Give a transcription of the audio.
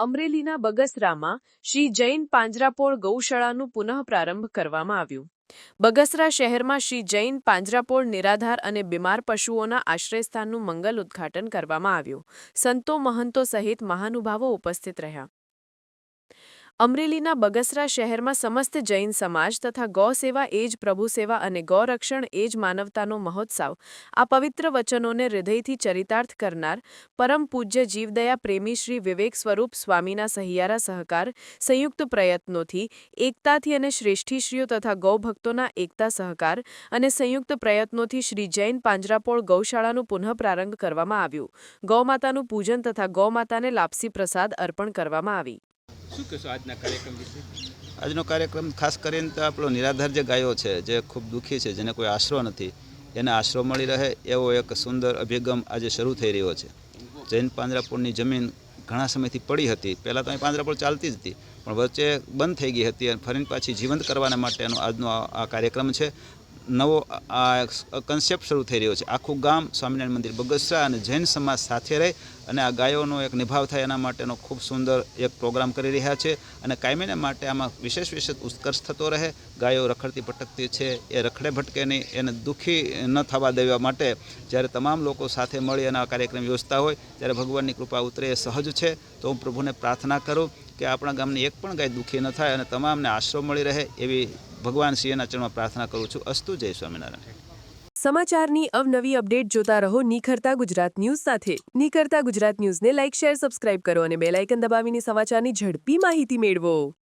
અમરેલીના બગસરામાં શ્રી જૈન પાંજરાપોળ ગૌશાળાનું પુનઃ પ્રારંભ કરવામાં આવ્યું. બગસરા શહેરમાં શ્રી જૈન પાંજરાપોળ નિરાધાર અને બીમાર પશુઓના આશ્રયસ્થાનનું મંગલ ઉદ્ઘાટન કરવામાં આવ્યું. સંતો મહંતો સહિત મહાનુભાવો ઉપસ્થિત રહ્યા. અમરેલીના બગસરા શહેરમાં સમસ્ત જૈન સમાજ તથા ગૌ સેવા એ જ પ્રભુ સેવા અને ગૌરક્ષણ એ જ માનવતાનો મહોત્સવ આ પવિત્ર વચનોને હૃદયથી ચરિતાર્થ કરનાર પરમ પૂજ્ય જીવદયા પ્રેમી શ્રી વિવેક સ્વરૂપ સ્વામીના સહિયારા સહકાર સંયુક્ત પ્રયત્નોથી એકતાથી અને શ્રેષ્ઠીશ્રીઓ તથા ગૌભક્તોના એકતા સહકાર અને સંયુક્ત પ્રયત્નોથી શ્રી જૈન પાંજરાપોળ ગૌશાળાનું પુનઃ પ્રારંભ કરવામાં આવ્યું. ગૌમાતાનું પૂજન તથા ગૌમાતાને લાપસી પ્રસાદ અર્પણ કરવામાં આવી. શું કહેશો આજના કાર્યક્રમ વિશે? આજનો કાર્યક્રમ ખાસ કરીને તો આપણો નિરાધાર જે ગાયો છે, જે ખૂબ દુઃખી છે, જેને કોઈ આશરો નથી, એને આશરો મળી રહે એવો એક સુંદર અભિગમ આજે શરૂ થઈ રહ્યો છે. જૈન પાંજરાપોળની જમીન ઘણા સમયથી પડી હતી. પહેલાં તો અહીં પાંજરાપોળ ચાલતી જ હતી, પણ વચ્ચે બંધ થઈ ગઈ હતી અને ફરીને પાછી જીવંત કરવાના માટેનો આજનો આ કાર્યક્રમ છે. નવો આ કન્સેપ્ટ શરૂ થઈ રહ્યો છે. આખું ગામ સ્વામિનારાયણ મંદિર બગસરા અને જૈન સમાજ સાથે રહે અને આ ગાયોનો એક નિભાવ થાય એના માટેનો ખૂબ સુંદર એક પ્રોગ્રામ કરી રહ્યા છે. અને કાયમીને માટે આમાં વિશેષ ઉત્કર્ષ થતો રહે. ગાયો રખડતી ભટકતી છે, એ રખડે ભટકે નહીં, એને દુઃખી ન થવા દેવા માટે જ્યારે તમામ લોકો સાથે મળી અને આ કાર્યક્રમ યોજતા હોય ત્યારે ભગવાનની કૃપા ઉતરે એ સહજ છે. તો હું પ્રભુને પ્રાર્થના કરું કે આપણા ગામની એક પણ ગાય દુઃખી ન થાય અને તમામને આશરો મળી રહે એવી ભગવાન શ્રીના ચરણમાં પ્રાર્થના કરું છું. અસ્તુ. જય સ્વામિનારાયણ. સમાચારની અવનવી અપડેટ જોતા રહો નિખરતા ગુજરાત ન્યૂઝ સાથે. નિખરતા ગુજરાત ન્યૂઝને લાઇક, શેર, સબસ્ક્રાઇબ કરો અને બેલ આઇકન દબાવીને સમાચારની ઝડપી માહિતી મેળવો.